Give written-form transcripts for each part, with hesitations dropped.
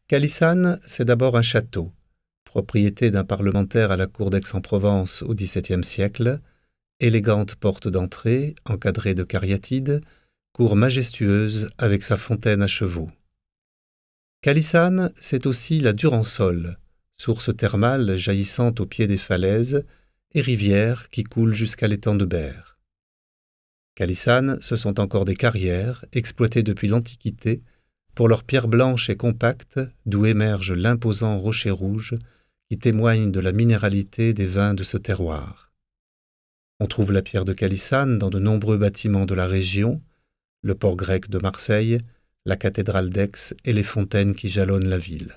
Calissane, c'est d'abord un château, propriété d'un parlementaire à la cour d'Aix-en-Provence au XVIIe siècle, élégante porte d'entrée, encadrée de cariatides, cour majestueuse avec sa fontaine à chevaux. Calissane, c'est aussi la Durançole, source thermale jaillissante au pied des falaises et rivière qui coule jusqu'à l'étang de Berre. Calissane, ce sont encore des carrières, exploitées depuis l'Antiquité, pour leurs pierres blanches et compactes, d'où émerge l'imposant rocher rouge qui témoigne de la minéralité des vins de ce terroir. On trouve la pierre de Calissane dans de nombreux bâtiments de la région, le port grec de Marseille, la cathédrale d'Aix et les fontaines qui jalonnent la ville.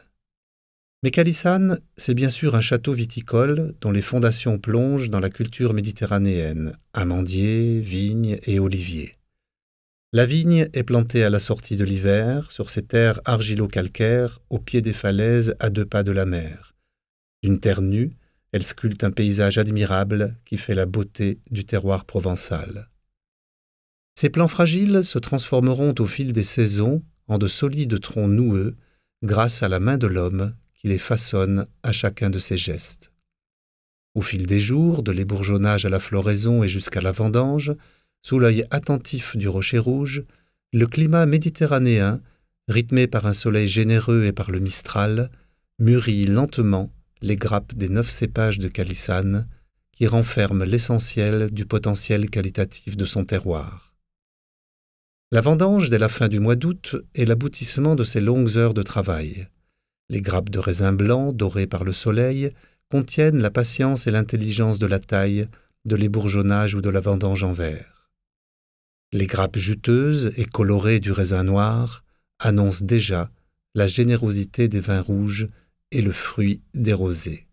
Mais Calissane, c'est bien sûr un château viticole dont les fondations plongent dans la culture méditerranéenne, amandiers, vignes et oliviers. La vigne est plantée à la sortie de l'hiver, sur ces terres argilo-calcaires, au pied des falaises à 2 pas de la mer. D'une terre nue, elle sculpte un paysage admirable qui fait la beauté du terroir provençal. Ces plants fragiles se transformeront au fil des saisons en de solides troncs noueux grâce à la main de l'homme qui les façonne à chacun de ses gestes. Au fil des jours, de l'ébourgeonnage à la floraison et jusqu'à la vendange, sous l'œil attentif du rocher rouge, le climat méditerranéen, rythmé par un soleil généreux et par le mistral, mûrit lentement les grappes des 9 cépages de Calissane qui renferment l'essentiel du potentiel qualitatif de son terroir. La vendange dès la fin du mois d'août est l'aboutissement de ces longues heures de travail. Les grappes de raisin blanc, dorées par le soleil, contiennent la patience et l'intelligence de la taille, de l'ébourgeonnage ou de la vendange en verre. Les grappes juteuses et colorées du raisin noir annoncent déjà la générosité des vins rouges et le fruit des rosés.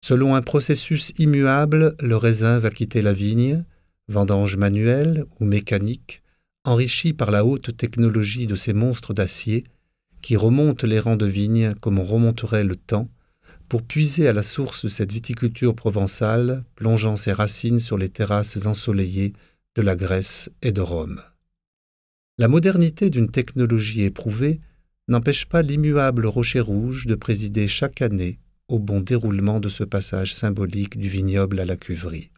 Selon un processus immuable, le raisin va quitter la vigne, vendange manuelle ou mécanique, enrichi par la haute technologie de ces monstres d'acier qui remontent les rangs de vignes comme on remonterait le temps, pour puiser à la source de cette viticulture provençale, plongeant ses racines sur les terrasses ensoleillées de la Grèce et de Rome. La modernité d'une technologie éprouvée n'empêche pas l'immuable rocher rouge de présider chaque année au bon déroulement de ce passage symbolique du vignoble à la cuverie.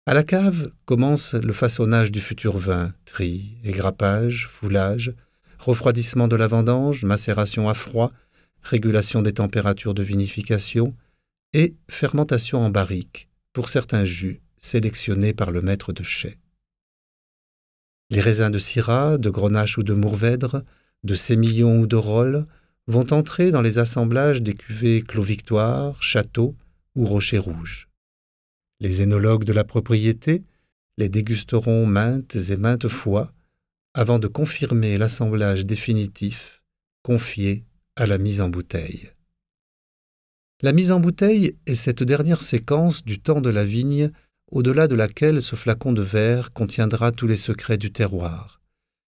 À la cave commence le façonnage du futur vin, tri, égrappage, foulage, refroidissement de la vendange, macération à froid, régulation des températures de vinification et fermentation en barrique pour certains jus sélectionnés par le maître de chai. Les raisins de Syrah, de Grenache ou de Mourvèdre, de Sémillon ou de Rolle vont entrer dans les assemblages des cuvées Clos-Victoire, Château ou Rocher Rouge. Les énologues de la propriété les dégusteront maintes et maintes fois avant de confirmer l'assemblage définitif confié à la mise en bouteille. La mise en bouteille est cette dernière séquence du temps de la vigne au-delà de laquelle ce flacon de verre contiendra tous les secrets du terroir.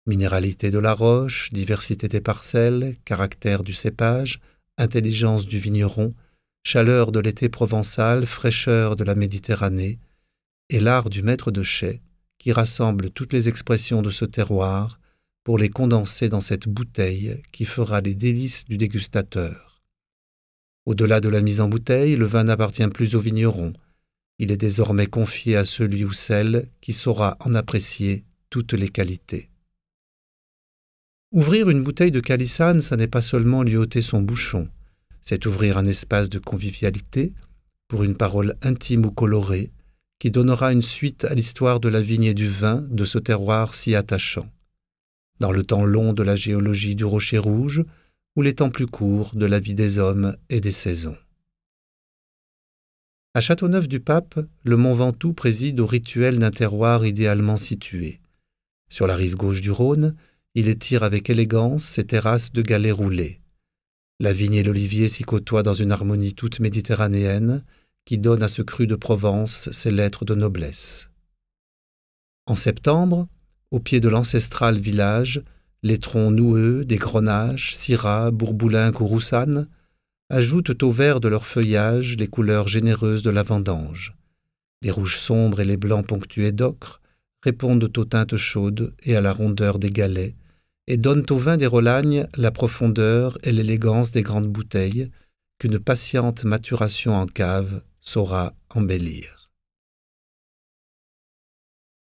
Minéralité de la roche, diversité des parcelles, caractère du cépage, intelligence du vigneron, chaleur de l'été provençal, fraîcheur de la Méditerranée, et l'art du maître de chai qui rassemble toutes les expressions de ce terroir pour les condenser dans cette bouteille qui fera les délices du dégustateur. Au-delà de la mise en bouteille, le vin n'appartient plus au vigneron. Il est désormais confié à celui ou celle qui saura en apprécier toutes les qualités. Ouvrir une bouteille de Calissane, ça n'est pas seulement lui ôter son bouchon, c'est ouvrir un espace de convivialité pour une parole intime ou colorée qui donnera une suite à l'histoire de la vigne et du vin de ce terroir si attachant, dans le temps long de la géologie du rocher rouge ou les temps plus courts de la vie des hommes et des saisons. À Châteauneuf-du-Pape, le Mont Ventoux préside au rituel d'un terroir idéalement situé. Sur la rive gauche du Rhône, il étire avec élégance ses terrasses de galets roulés. La vigne et l'olivier s'y côtoient dans une harmonie toute méditerranéenne qui donne à ce cru de Provence ses lettres de noblesse. En septembre, au pied de l'ancestral village, les troncs noueux des Grenache, Syrah, Bourboulinque ou Roussanne ajoutent au vert de leur feuillage les couleurs généreuses de la vendange. Les rouges sombres et les blancs ponctués d'ocre répondent aux teintes chaudes et à la rondeur des galets, et donnent au vin des Rolagnes la profondeur et l'élégance des grandes bouteilles qu'une patiente maturation en cave saura embellir.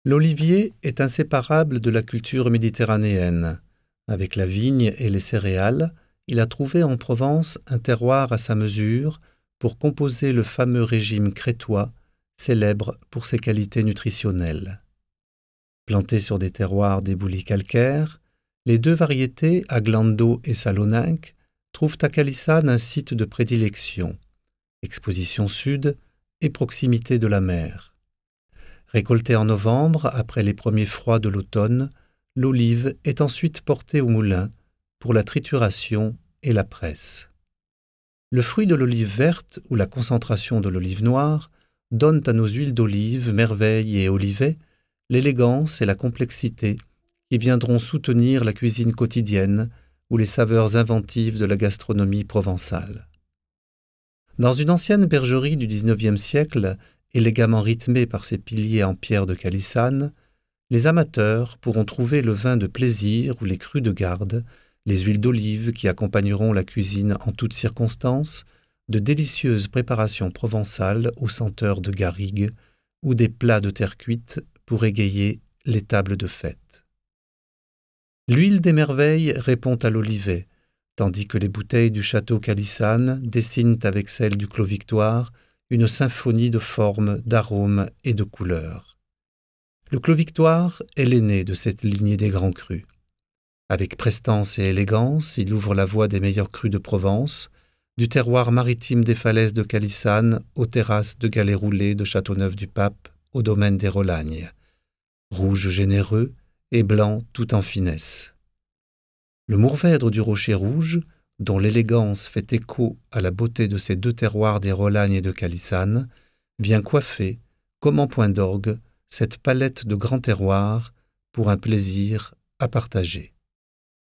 L'olivier est inséparable de la culture méditerranéenne. Avec la vigne et les céréales, il a trouvé en Provence un terroir à sa mesure pour composer le fameux régime crétois, célèbre pour ses qualités nutritionnelles. Plantées sur des terroirs d'éboulis calcaires, les deux variétés, Aglando et Saloninque, trouvent à Calissane un site de prédilection, exposition sud et proximité de la mer. Récoltée en novembre, après les premiers froids de l'automne, l'olive est ensuite portée au moulin pour la trituration et la presse. Le fruit de l'olive verte ou la concentration de l'olive noire donnent à nos huiles d'olive, merveille et olivet l'élégance et la complexité qui viendront soutenir la cuisine quotidienne ou les saveurs inventives de la gastronomie provençale. Dans une ancienne bergerie du XIXe siècle, élégamment rythmée par ses piliers en pierre de Calissane, les amateurs pourront trouver le vin de plaisir ou les crus de garde, les huiles d'olive qui accompagneront la cuisine en toutes circonstances, de délicieuses préparations provençales aux senteurs de garrigue ou des plats de terre cuite pour égayer les tables de fête. L'huile des merveilles répond à l'olivet, tandis que les bouteilles du château Calissane dessinent avec celles du Clos Victoire une symphonie de formes, d'arômes et de couleurs. Le Clos Victoire est l'aîné de cette lignée des grands crus. Avec prestance et élégance, il ouvre la voie des meilleurs crus de Provence, du terroir maritime des falaises de Calissane aux terrasses de galets roulés de Châteauneuf-du-Pape au domaine des Rolagnes. Rouge généreux et blanc tout en finesse. Le Mourvèdre du Rocher Rouge, dont l'élégance fait écho à la beauté de ces deux terroirs des Rolagnes et de Calissane, vient coiffer, comme en point d'orgue, cette palette de grands terroirs pour un plaisir à partager.